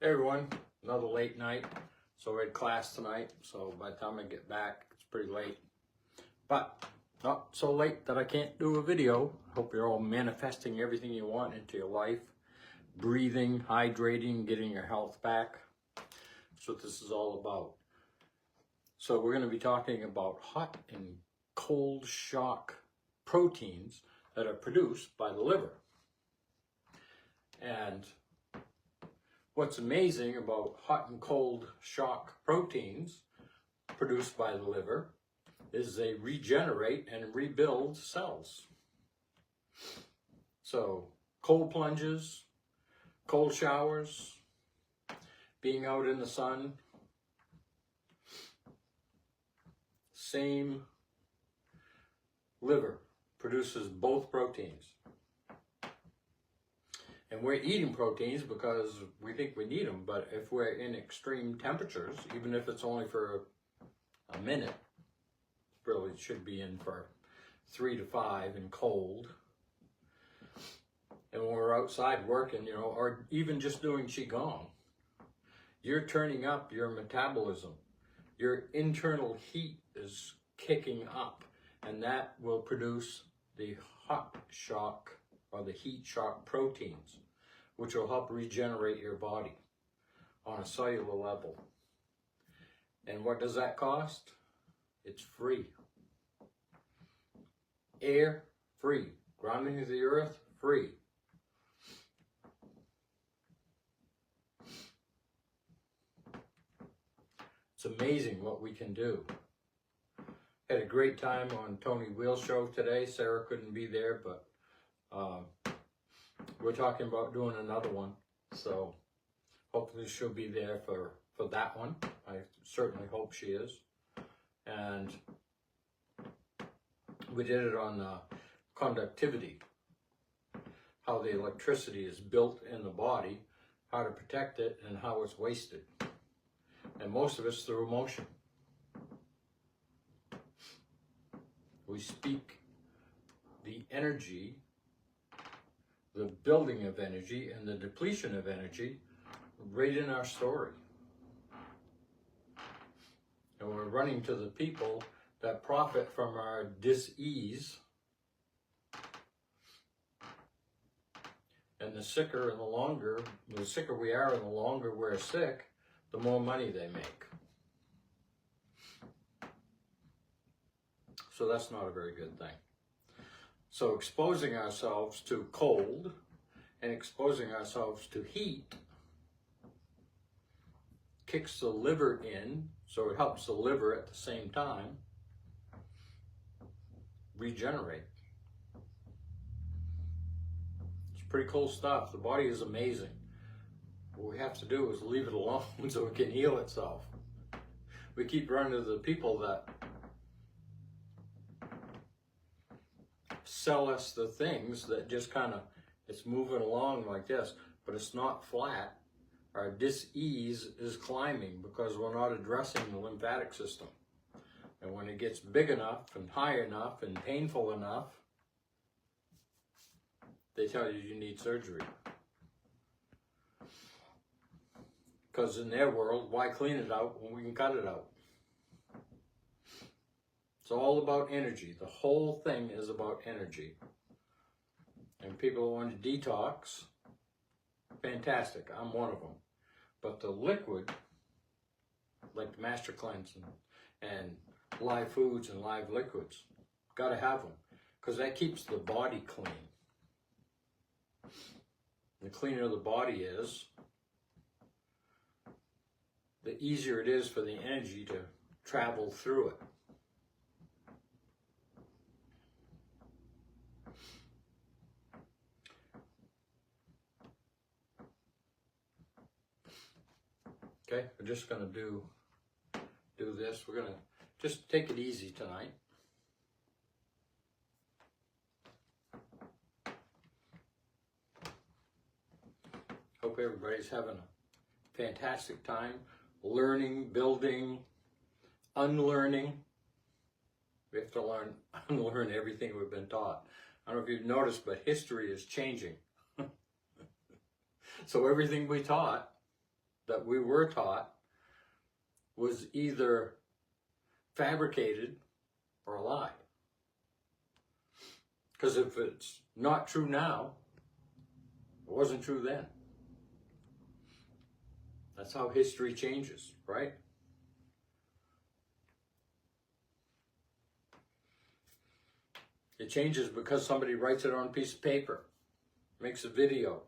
Hey everyone, another late night. So we're at class tonight, so by the time I get back, it's pretty late. But not so late that I can't do a video. Hope you're all manifesting everything you want into your life. Breathing, hydrating, getting your health back. That's what this is all about. So we're going to be talking about hot and cold shock proteins that are produced by the liver. And what's amazing about hot and cold shock proteins produced by the liver is they regenerate and rebuild cells. So cold plunges, cold showers, being out in the sun, same liver produces both proteins. And we're eating proteins because we think we need them, but if we're in extreme temperatures, even if it's only for a minute, really should be in for 3 to 5 and cold. And when we're outside working, or even just doing Qigong, you're turning up your metabolism. Your internal heat is kicking up, and that will produce the hot shock or the heat shock proteins, which will help regenerate your body on a cellular level. And what does that cost? It's free. Air, free. Grounding of the earth, free. It's amazing what we can do. Had a great time on Tony Wheel's show today. Sarah couldn't be there, but we're talking about doing another one, so hopefully she'll be there for that one. I certainly hope she is. And we did it on conductivity, how the electricity is built in the body, how to protect it, and how it's wasted. And most of it's through emotion. We speak the energy, the building of energy and the depletion of energy right in our story. And we're running to the people that profit from our dis-ease. And the sicker we are and the longer we're sick, the more money they make. So that's not a very good thing. So exposing ourselves to cold and exposing ourselves to heat kicks the liver in, so it helps the liver at the same time regenerate. It's pretty cool stuff. The body is amazing. What we have to do is leave it alone so it can heal itself. We keep running to the people that sell us the things that just kind of, it's moving along like this, but it's not flat. Our dis-ease is climbing because we're not addressing the lymphatic system. And when it gets big enough and high enough and painful enough, they tell you you need surgery. Because in their world, why clean it out when we can cut it out? It's all about energy. The whole thing is about energy. And people want to detox, fantastic, I'm one of them. But the liquid, like the Master Cleanse and live foods and live liquids, gotta have them, because that keeps the body clean. The cleaner the body is, the easier it is for the energy to travel through it. Okay, we're just going to do this. We're going to just take it easy tonight. Hope everybody's having a fantastic time learning, building, unlearning. We have to unlearn everything we've been taught. I don't know if you've noticed, but history is changing. So everything we taught that we were taught was either fabricated or a lie. Because if it's not true now, it wasn't true then. That's how history changes, right? It changes because somebody writes it on a piece of paper, makes a video.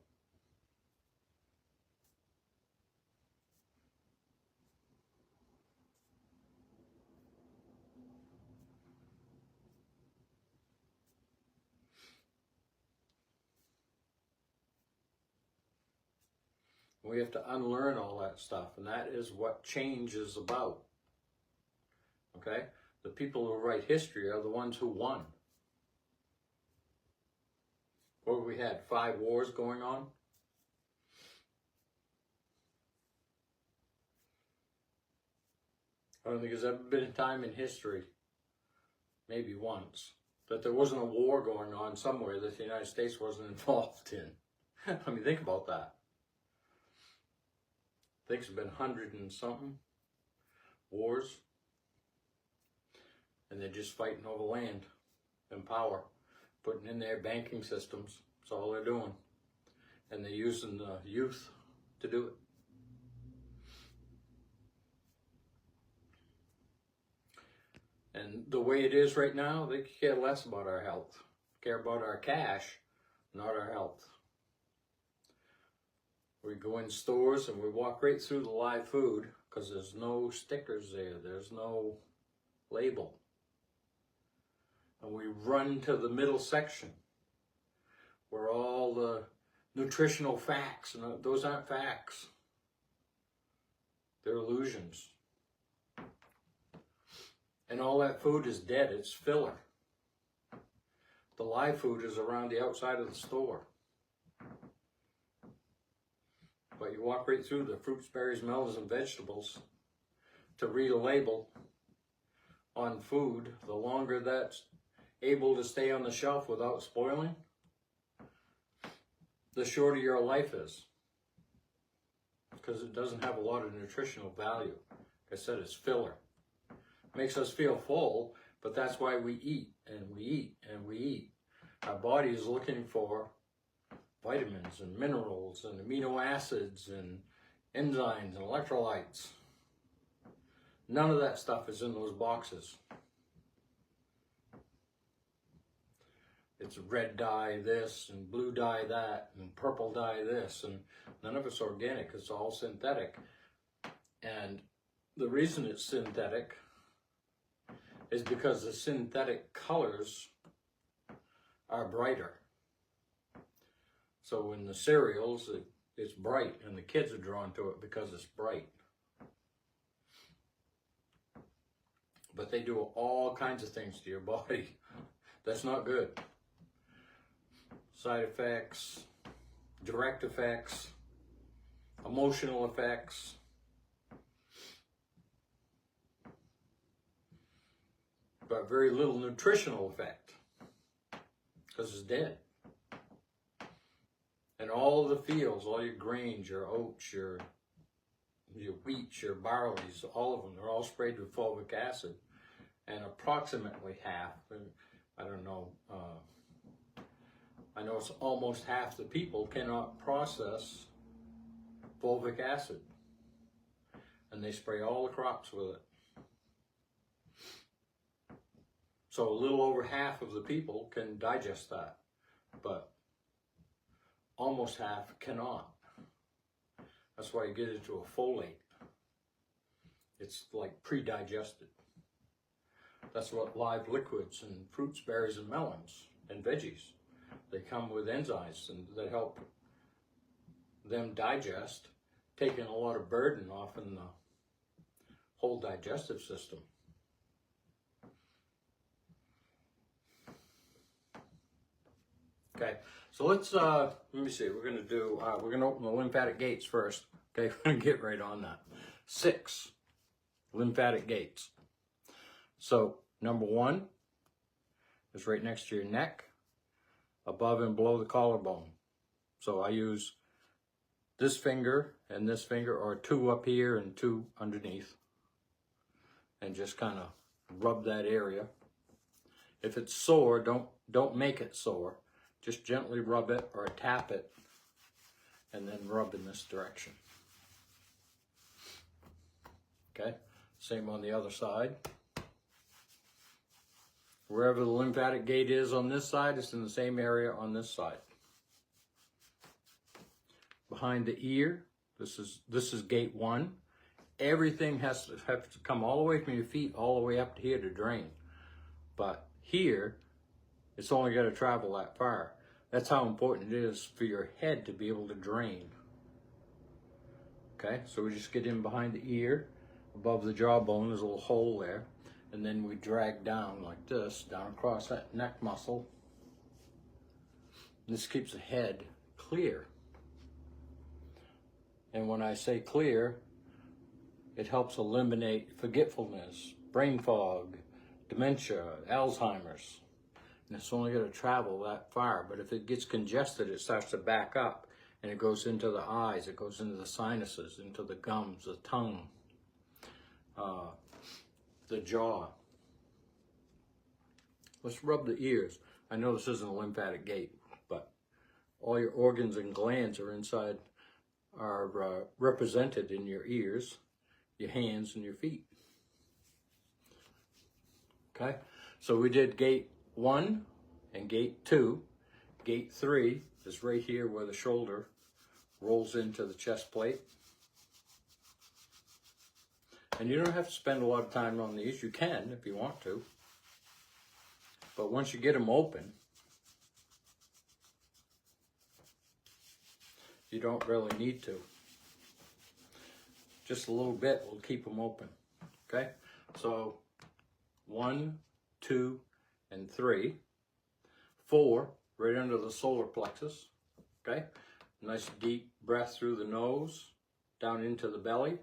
We have to unlearn all that stuff, and that is what change is about. Okay? The people who write history are the ones who won. What we had, 5 wars going on? I don't think there's ever been a time in history, maybe once, that there wasn't a war going on somewhere that the United States wasn't involved in. I mean, think about that. I think it's been 100 and something wars, and they're just fighting over land and power, putting in their banking systems. That's all they're doing. And they're using the youth to do it. And the way it is right now, they care less about our health. Care about our cash, not our health. We go in stores and we walk right through the live food because there's no stickers there. There's no label. And we run to the middle section where all the nutritional facts, and those aren't facts. They're illusions. And all that food is dead. It's filler. The live food is around the outside of the store. But you walk right through the fruits, berries, melons, and vegetables to read a label on food. The longer that's able to stay on the shelf without spoiling, the shorter your life is. Because it doesn't have a lot of nutritional value. Like I said, it's filler. Makes us feel full, but that's why we eat and we eat and we eat. Our body is looking for vitamins and minerals and amino acids and enzymes and electrolytes. None of that stuff is in those boxes. It's red dye this and blue dye that and purple dye this, and none of it's organic. It's all synthetic. And the reason it's synthetic is because the synthetic colors are brighter. So in the cereals, it's bright, and the kids are drawn to it because it's bright. But they do all kinds of things to your body. That's not good. Side effects, direct effects, emotional effects. But very little nutritional effect because it's dead. And all the fields, all your grains, your oats, your wheat, your barleys, all of them, they're all sprayed with fulvic acid. And approximately half, I don't know, I know it's almost half the people cannot process fulvic acid. And they spray all the crops with it. So a little over half of the people can digest that, but almost half cannot. That's why you get into a folate. It's like pre-digested. That's what live liquids and fruits, berries, and melons and veggies. They come with enzymes and that help them digest, taking a lot of burden off in the whole digestive system. Okay, so let's, let me see, we're going to open the lymphatic gates first. Okay, we're going to get right on that. 6 lymphatic gates. So, number 1 is right next to your neck, above and below the collarbone. So I use this finger and this finger, or 2 up here and 2 underneath, and just kind of rub that area. If it's sore, don't make it sore. Just gently rub it or tap it, and then rub in this direction. Okay, same on the other side. Wherever the lymphatic gate is on this side, it's in the same area on this side. Behind the ear, this is gate 1. Everything has to come all the way from your feet all the way up to here to drain. But here, it's only got to travel that far. That's how important it is for your head to be able to drain. Okay, so we just get in behind the ear, above the jawbone, there's a little hole there, and then we drag down like this, down across that neck muscle. This keeps the head clear. And when I say clear, it helps eliminate forgetfulness, brain fog, dementia, Alzheimer's. And it's only going to travel that far. But if it gets congested, it starts to back up. And it goes into the eyes, it goes into the sinuses, into the gums, the tongue, the jaw. Let's rub the ears. I know this isn't a lymphatic gate, but all your organs and glands are represented in your ears, your hands, and your feet. Okay, so we did gate 1 and gate 2. Gate 3 is right here where the shoulder rolls into the chest plate. And you don't have to spend a lot of time on these. You can if you want to. But once you get them open, you don't really need to. Just a little bit will keep them open. Okay? So 1, 2, and 3. 4, right under the solar plexus. Okay? Nice deep breath through the nose, down into the belly.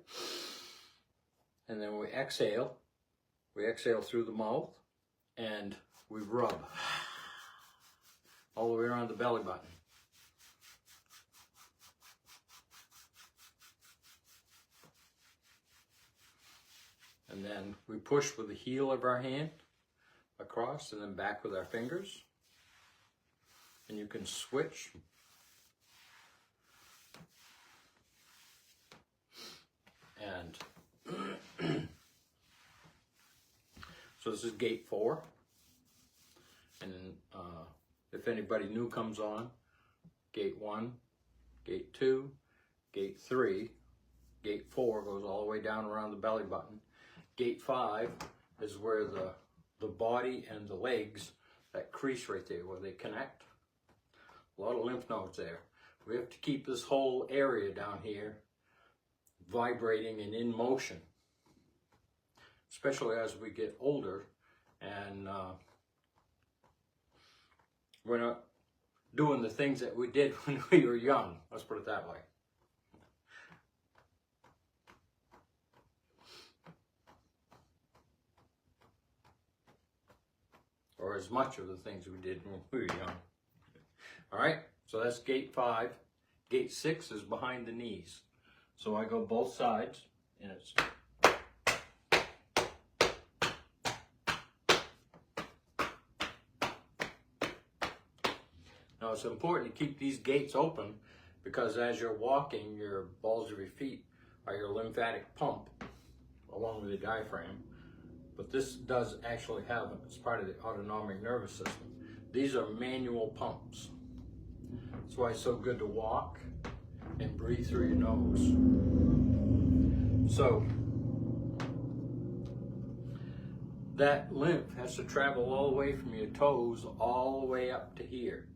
And then we exhale. We exhale through the mouth, and we rub all the way around the belly button. And then we push with the heel of our hand across and then back with our fingers. And you can switch. And so this is gate 4. And if anybody new comes on, gate 1, gate 2, gate 3, gate 4 goes all the way down around the belly button. Gate 5 is where the body and the legs, that crease right there where they connect. A lot of lymph nodes there. We have to keep this whole area down here vibrating and in motion, especially as we get older and we're not doing the things that we did when we were young. Let's put it that way. Or as much of the things we did when we were young. All right, so that's gate 5. Gate 6 is behind the knees. So I go both sides, and it's now it's important to keep these gates open because as you're walking, your balls of your feet are your lymphatic pump along with the diaphragm. But this does actually have, it's part of the autonomic nervous system. These are manual pumps. That's why it's so good to walk and breathe through your nose. So, that lymph has to travel all the way from your toes all the way up to here.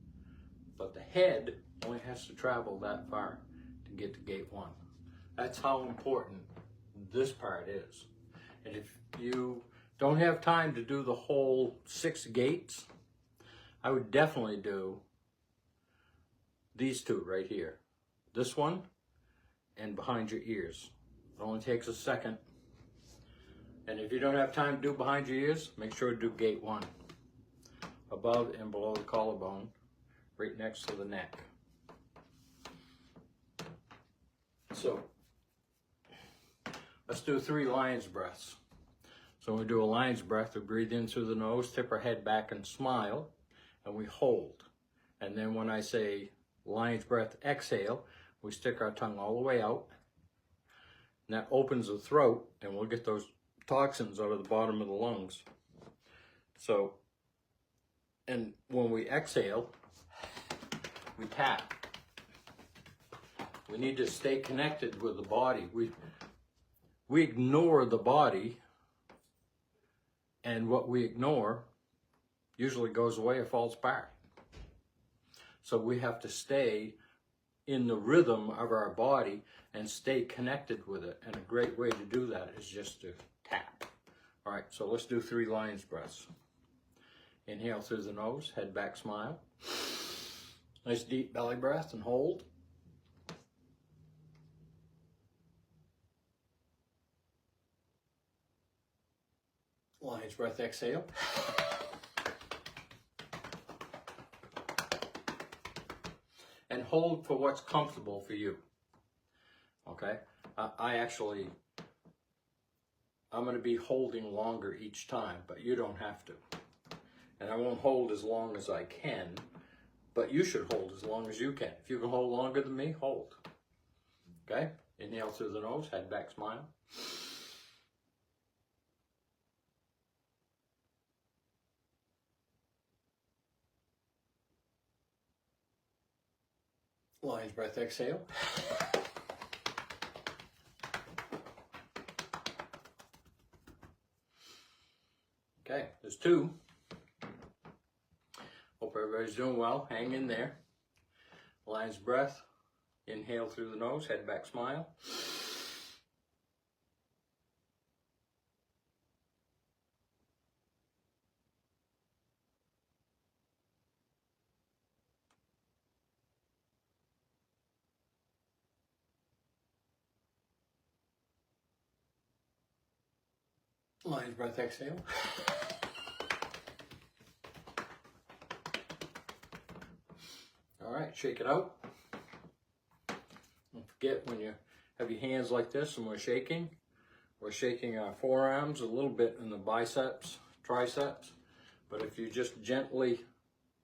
But the head only has to travel that far to get to gate 1. That's how important this part is. And if you don't have time to do the whole 6 gates, I would definitely do these 2 right here. This one and behind your ears. It only takes a second. And if you don't have time to do behind your ears, make sure to do gate 1. Above and below the collarbone, right next to the neck. so let's do 3 lion's breaths. So when we do a lion's breath, we breathe in through the nose, tip our head back and smile, and we hold. And then when I say lion's breath, exhale, we stick our tongue all the way out. And that opens the throat, and we'll get those toxins out of the bottom of the lungs. So, and when we exhale, we tap. We need to stay connected with the body. We ignore the body, and what we ignore usually goes away or falls apart. So we have to stay in the rhythm of our body and stay connected with it. And a great way to do that is just to tap. All right, so let's do 3 lion's breaths. Inhale through the nose, head back, smile. Nice deep belly breath and hold. Lion's breath, exhale. And hold for what's comfortable for you. Okay? I'm going to be holding longer each time, but you don't have to. And I won't hold as long as I can, but you should hold as long as you can. If you can hold longer than me, hold. Okay? Inhale through the nose, head back, smile. Lion's breath, exhale. Okay, there's 2. Hope everybody's doing well. Hang in there. Lion's breath. Inhale through the nose, head back, smile. Lion's breath, exhale. All right, shake it out. Don't forget, when you have your hands like this and we're shaking our forearms a little bit in the biceps, triceps. But if you just gently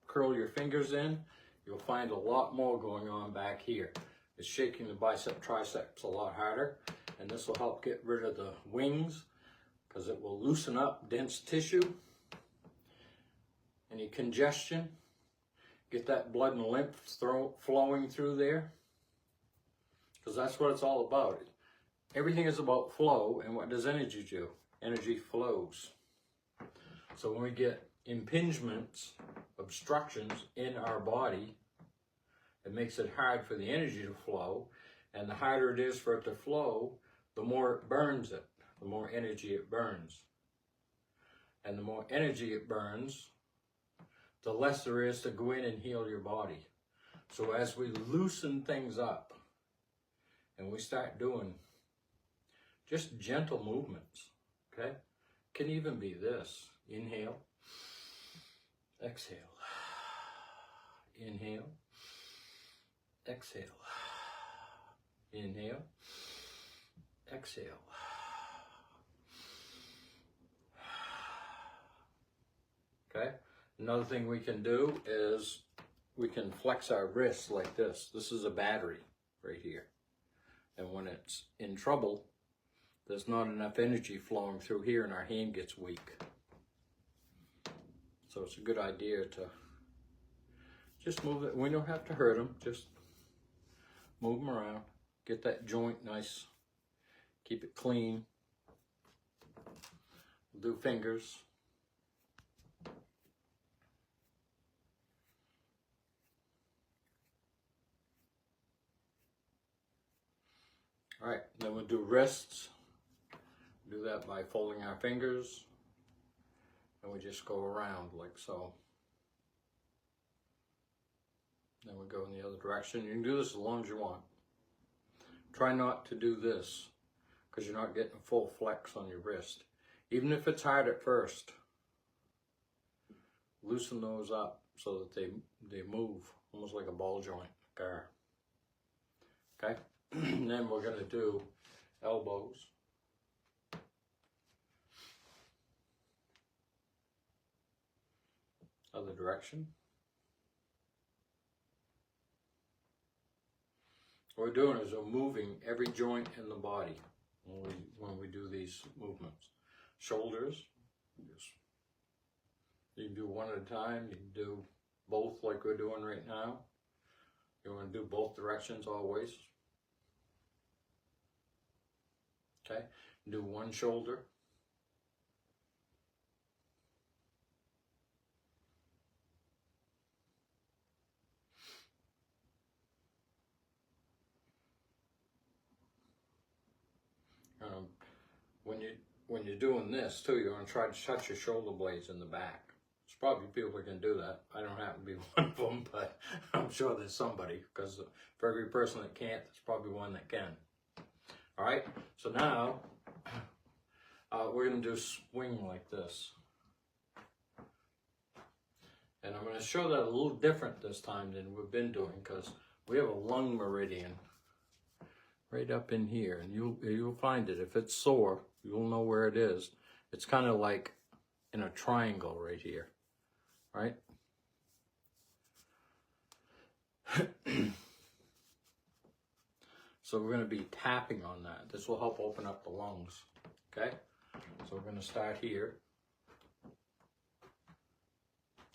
curl your fingers in, you'll find a lot more going on back here. It's shaking the bicep, triceps a lot harder, and this will help get rid of the wings, because it will loosen up dense tissue, any congestion, get that blood and lymph flowing through there, because that's what it's all about. Everything is about flow, and what does energy do? Energy flows. So when we get impingements, obstructions in our body, it makes it hard for the energy to flow, and the harder it is for it to flow, the more it burns it. The more energy it burns. And the more energy it burns, the less there is to go in and heal your body. So as we loosen things up and we start doing just gentle movements, okay? Can even be this. Inhale, exhale. Inhale, exhale. Inhale, exhale. Okay, another thing we can do is we can flex our wrists like this. This is a battery right here. And when it's in trouble, there's not enough energy flowing through here and our hand gets weak. So it's a good idea to just move it. We don't have to hurt them, just move them around. Get that joint nice, keep it clean. We'll do fingers. All right, then we'll do wrists. Do that by folding our fingers, and we just go around like so. Then we go in the other direction. You can do this as long as you want. Try not to do this, because you're not getting a full flex on your wrist. Even if it's hard at first, loosen those up so that they move almost like a ball joint car. Okay? And then we're going to do elbows. Other direction. What we're doing is we're moving every joint in the body when we do these movements. Shoulders, you can do one at a time. You can do both like we're doing right now. You want to do both directions always. Okay, do one shoulder. When you're doing this too, you want to try to touch your shoulder blades in the back. There's probably people that can do that. I don't happen to be one of them, but I'm sure there's somebody, because for every person that can't, there's probably one that can. All right, so now we're going to do swing like this. And I'm going to show that a little different this time than we've been doing, because we have a lung meridian right up in here, and you'll find it. If it's sore, you'll know where it is. It's kind of like in a triangle right here, right? So we're going to be tapping on that. This will help open up the lungs, okay? So we're going to start here,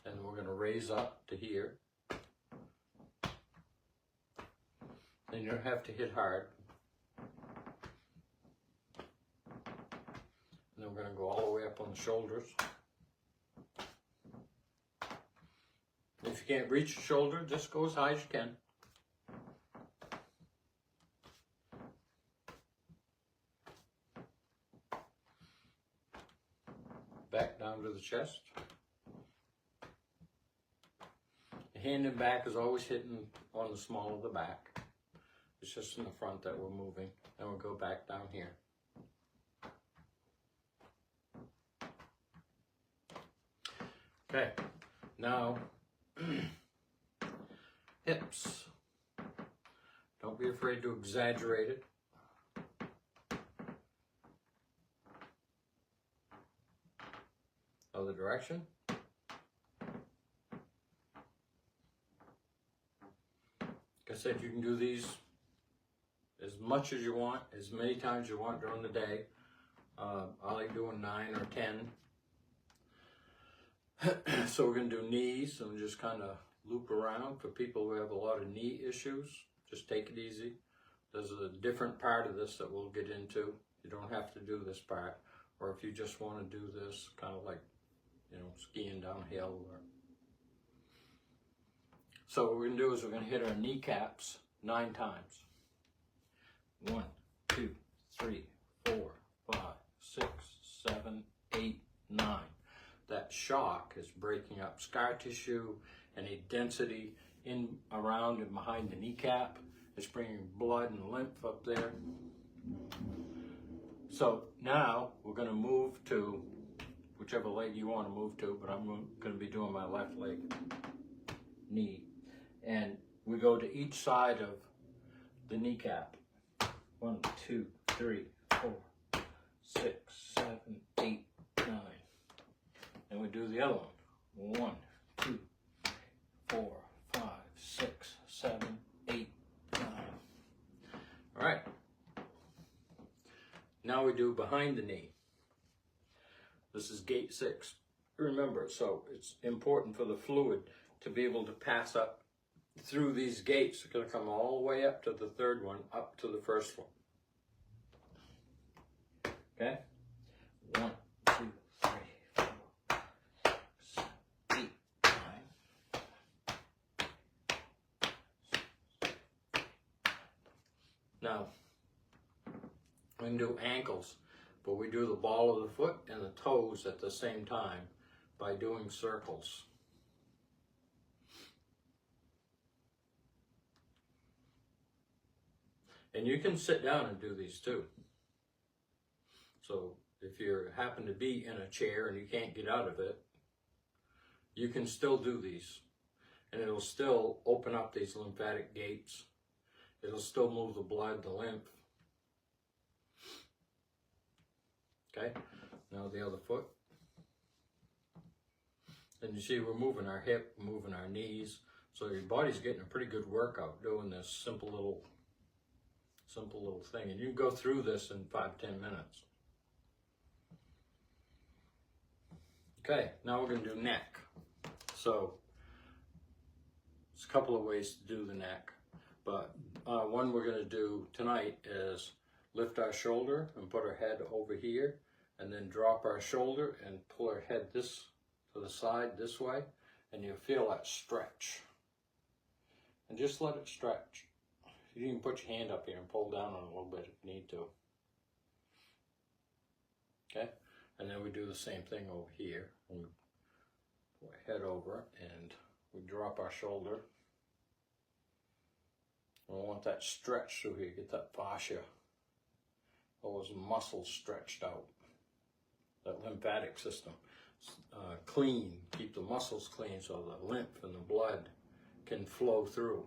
and we're going to raise up to here. And you don't have to hit hard. And then we're going to go all the way up on the shoulders. If you can't reach your shoulder, just go as high as you can. Back down to the chest. The hand and back is always hitting on the small of the back. It's just in the front that we're moving. And we'll go back down here. Okay, now hips. Don't be afraid to exaggerate it. Other direction. Like I said, you can do these as much as you want, as many times you want during the day. I like doing 9 or 10. So we're going to do knees, and just kind of loop around. For people who have a lot of knee issues, just take it easy. There's a different part of this that we'll get into. You don't have to do this part. Or if you just want to do this, kind of like, skiing downhill. So what we're going to do is we're going to hit our kneecaps 9 times. 1, 2, 3, 4, 5, 6, 7, 8, 9. That shock is breaking up scar tissue, any density in, around, and behind the kneecap. It's bringing blood and lymph up there. So now we're going to move to whichever leg you want to move to, but I'm going to be doing my left leg, knee. And we go to each side of the kneecap. 1, 2, 3, 4, 6, 7, 8, 9. And we do the other one. 1, 2, 4, 5, 6, 7, 8, 9. All right. Now we do behind the knee. This is gate 6. Remember, so it's important for the fluid to be able to pass up through these gates. It's going to come all the way up to the third one, up to the first one. Okay? 1, 2, 3, 4, 6, 7, 8, 9. Now, we can do ankles, but we do the ball of the foot and the toes at the same time by doing circles. And you can sit down and do these too. So if you happen to be in a chair and you can't get out of it, you can still do these. And it'll still open up these lymphatic gates it'll still move the blood, the lymph. Okay, now the other foot. And you see we're moving our hip, moving our knees. So your body's getting a pretty good workout doing this simple little thing. And you can go through this in 5-10 minutes. Okay, now we're going to do neck. So there's a couple of ways to do the neck. But one we're going to do tonight is lift our shoulder and put our head over here, and then drop our shoulder and pull our head this to the side this way, and you'll feel that stretch. And just let it stretch. You can put your hand up here and pull down on it a little bit if you need to. Okay? And then we do the same thing over here. We put our head over and we drop our shoulder. We want that stretch through here, get that fascia, all those muscles stretched out. That lymphatic system clean, keep the muscles clean so the lymph and the blood can flow through.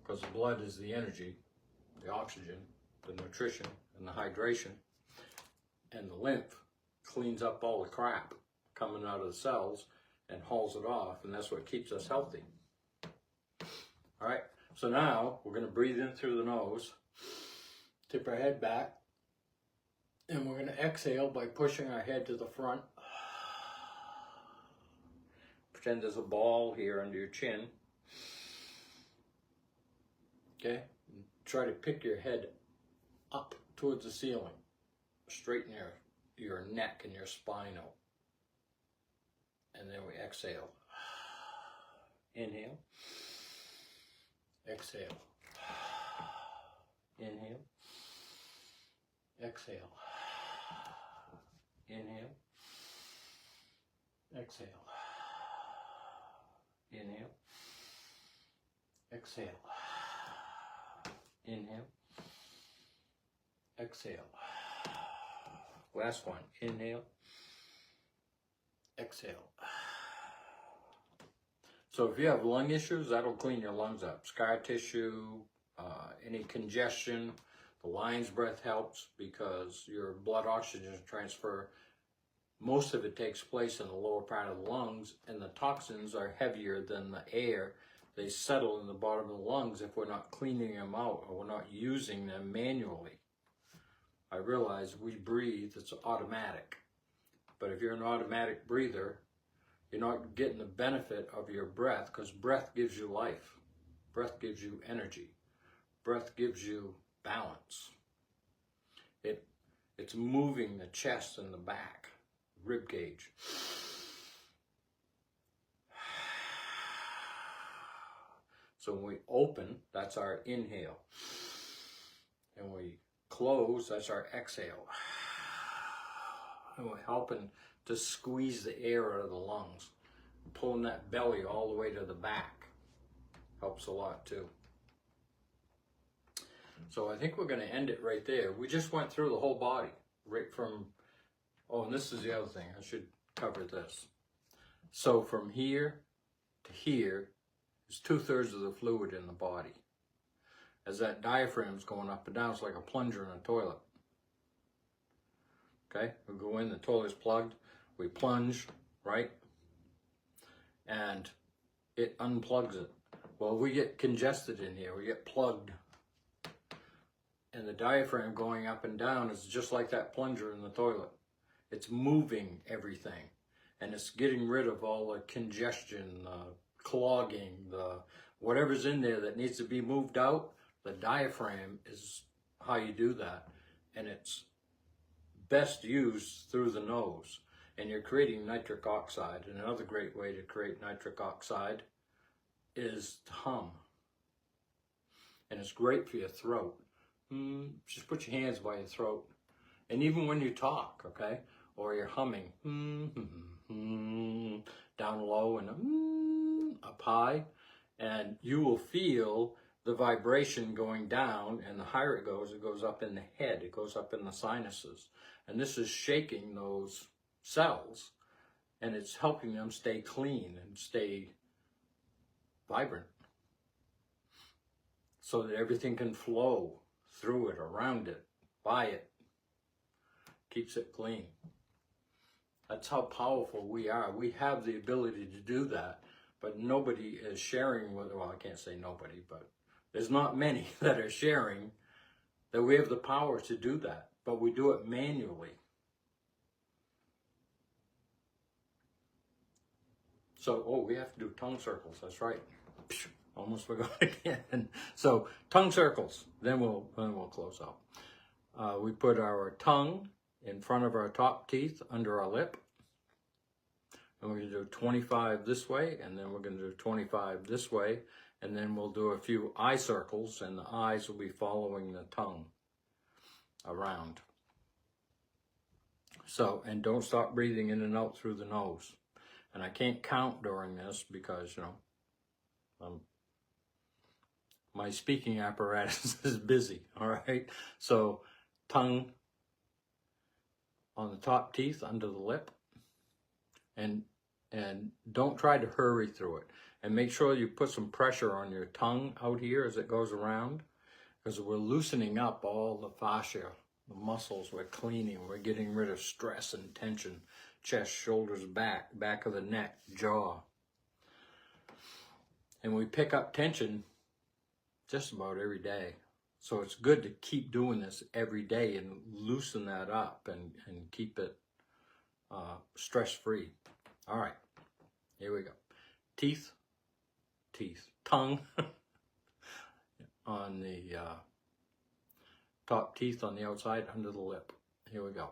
Because the blood is the energy, the oxygen, the nutrition, and the hydration. And the lymph cleans up all the crap coming out of the cells and hauls it off, and that's what keeps us healthy. All right, so now we're going to breathe in through the nose, tip our head back, and we're going to exhale by pushing our head to the front. Pretend there's a ball here under your chin. Okay? And try to pick your head up towards the ceiling. Straighten your neck and your spine out. And then we exhale. Inhale. Exhale. Inhale. Exhale. Inhale. Exhale. Inhale. Exhale. Inhale. Exhale. Last one. Inhale. Exhale. So if you have lung issues, that'll clean your lungs up. Scar tissue, any congestion, the lion's breath helps because your blood oxygen transfer, most of it takes place in the lower part of the lungs, and the toxins are heavier than the air. They settle in the bottom of the lungs if we're not cleaning them out or we're not using them manually. I realize we breathe, it's automatic. But if you're an automatic breather, you're not getting the benefit of your breath, because breath gives you life. Breath gives you energy. Breath gives you balance. It's moving the chest and the back, rib cage. So when we open, that's our inhale. And we close, that's our exhale. And we're helping to squeeze the air out of the lungs. Pulling that belly all the way to the back helps a lot too. So I think we're going to end it right there. We just went through the whole body, right from, oh, and this is the other thing, I should cover this. So from here to here is 2/3 of the fluid in the body. As that diaphragm's going up and down, it's like a plunger in a toilet. Okay, we go in, the toilet's plugged, we plunge, right? And it unplugs it. Well, we get congested in here, we get plugged. And the diaphragm going up and down is just like that plunger in the toilet. It's moving everything. And it's getting rid of all the congestion, the clogging, the whatever's in there that needs to be moved out. The diaphragm is how you do that. And it's best used through the nose. And you're creating nitric oxide. And another great way to create nitric oxide is to hum. And it's great for your throat. Just put your hands by your throat. And even when you talk, okay, or you're humming, down low and up high, and you will feel the vibration going down, and the higher it goes up in the head, it goes up in the sinuses. And this is shaking those cells, and it's helping them stay clean and stay vibrant. so that everything can flow through it, around it, by it. Keeps it clean. That's how powerful we are. We have the ability to do that, but nobody is sharing with, well, I can't say nobody, but there's not many that are sharing that we have the power to do that, but we do it manually. So, oh, we have to do tongue circles, that's right. Almost forgot again. So, tongue circles, then we'll close out. We put our tongue in front of our top teeth, under our lip. And we're going to do 25 this way, and then we're going to do 25 this way, and then we'll do a few eye circles, and the eyes will be following the tongue around. So, and don't stop breathing in and out through the nose. And I can't count during this because, you know, my speaking apparatus is busy, all right? So, tongue on the top teeth, under the lip, and don't try to hurry through it. And make sure you put some pressure on your tongue out here as it goes around, because we're loosening up all the fascia, the muscles, we're cleaning, we're getting rid of stress and tension, chest, shoulders, back of the neck, jaw. And we pick up tension just about every day. So it's good to keep doing this every day and loosen that up and keep it stress-free. All right, here we go. Teeth, tongue on the top teeth on the outside, under the lip. Here we go.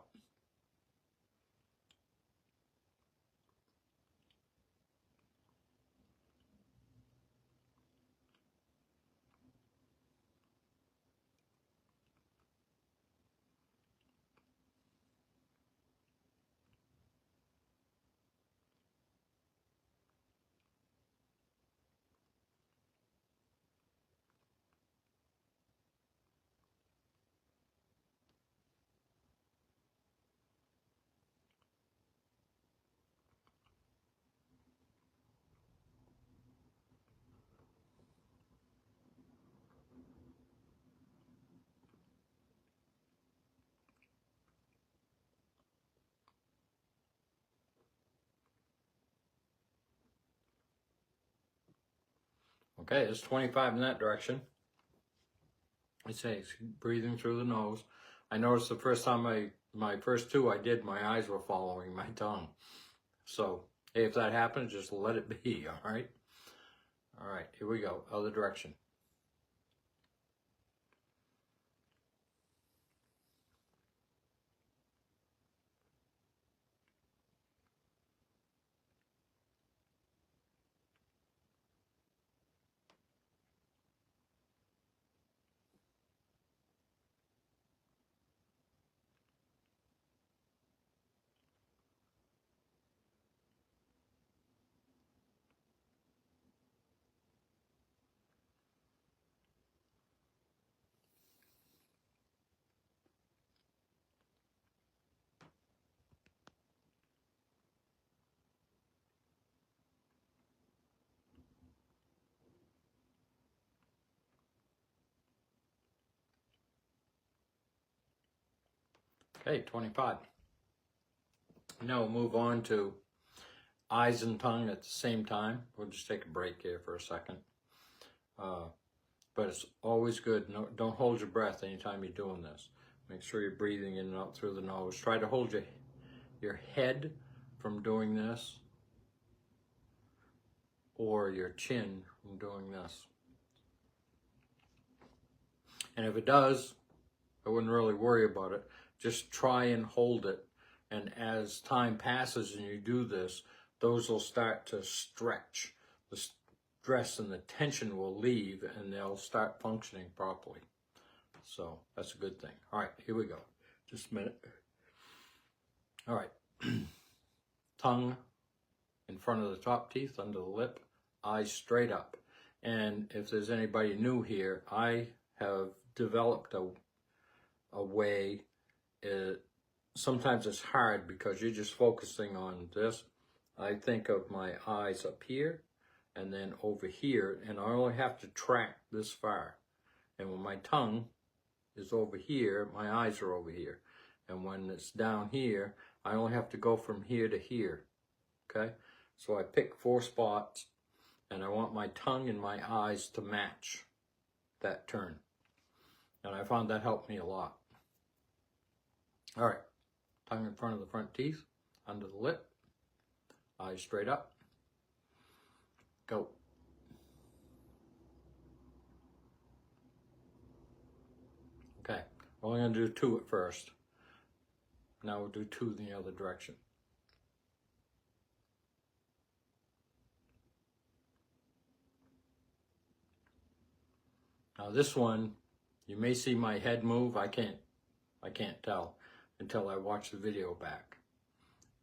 Okay, it's 25 in that direction. I say breathing through the nose. I noticed the first time my first two I did, my eyes were following my tongue. So, hey, if that happens, just let it be, all right? All right, here we go, other direction. Okay, 25. Now we'll move on to eyes and tongue at the same time. We'll just take a break here for a second. But it's always good. No, don't hold your breath anytime you're doing this. Make sure you're breathing in and out through the nose. Try to hold your head from doing this, or your chin from doing this. And if it does, I wouldn't really worry about it. Just try and hold it. And as time passes and you do this, those will start to stretch. The stress and the tension will leave and they'll start functioning properly. So that's a good thing. All right, here we go. Just a minute. All right. Tongue in front of the top teeth, under the lip, eyes straight up. And if there's anybody new here, I have developed a way. Sometimes it's hard because you're just focusing on this. I think of my eyes up here and then over here, and I only have to track this far. And when my tongue is over here, my eyes are over here. And when it's down here, I only have to go from here to here, okay? So I pick 4 spots, and I want my tongue and my eyes to match that turn. And I found that helped me a lot. All right, tongue in front of the front teeth, under the lip, eyes straight up, go. Okay, we're only gonna do 2 at first. Now we'll do 2 in the other direction. Now this one, you may see my head move. I can't tell until I watch the video back.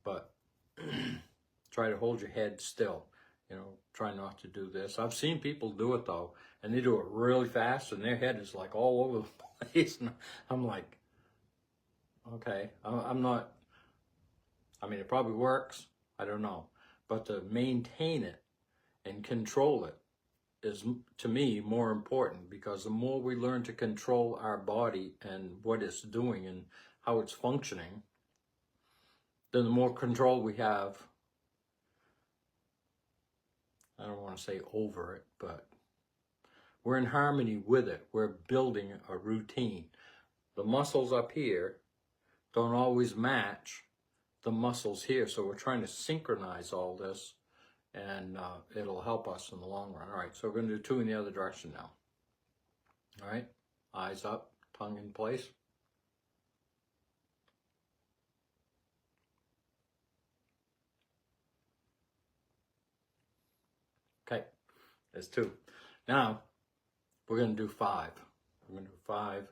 But try to hold your head still. You know, try not to do this. I've seen people do it though, and they do it really fast, and their head is like all over the place. And I'm like, okay, I'm not. I mean, it probably works. I don't know, but to maintain it and control it is, to me, more important, because the more we learn to control our body and what it's doing and how it's functioning, then the more control we have. I don't want to say over it, but we're in harmony with it. We're building a routine. The muscles up here don't always match the muscles here, so we're trying to synchronize all this, and it'll help us in the long run. All right, so we're going to do 2 in the other direction now. All right, eyes up, tongue in place. Okay, there's 2. Now, we're going to do 5. We're going to do 5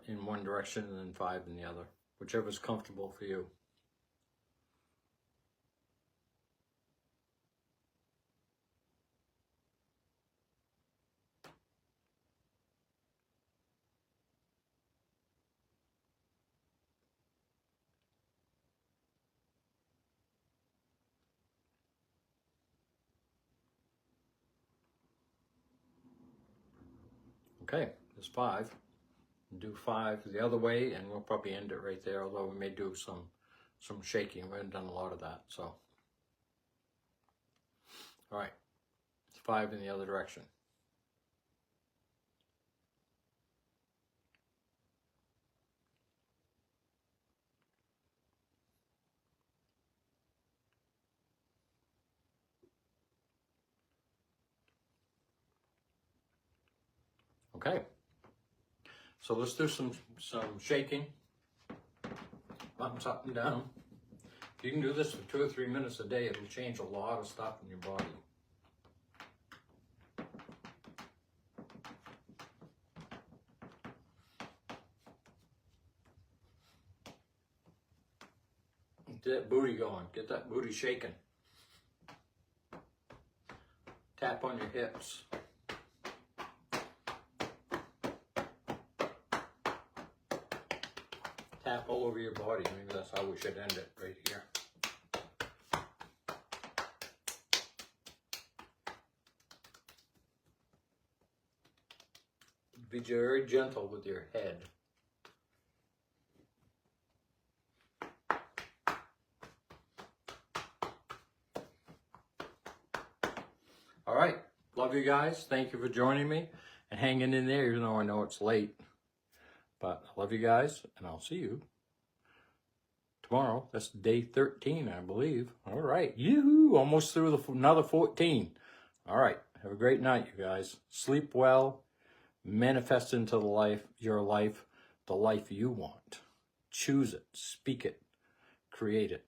in one direction and then 5 in the other, whichever's comfortable for you. Okay, there's 5. Do 5 the other way, and we'll probably end it right there, although we may do some shaking. We haven't done a lot of that, so. All right, 5 in the other direction. Okay, so let's do some shaking, bumps up and down. If you can do this for 2 or 3 minutes a day, it'll change a lot of stuff in your body. Get that booty going, get that booty shaking. Tap on your hips. Tap all over your body. Maybe that's how we should end it, right here. Be very gentle with your head. All right, love you guys. Thank you for joining me and hanging in there, even though I know it's late. But I love you guys, and I'll see you tomorrow. That's day 13, I believe. All right, yoo-hoo, almost through another 14. All right, have a great night, you guys. Sleep well, manifest into your life, the life you want. Choose it, speak it, create it.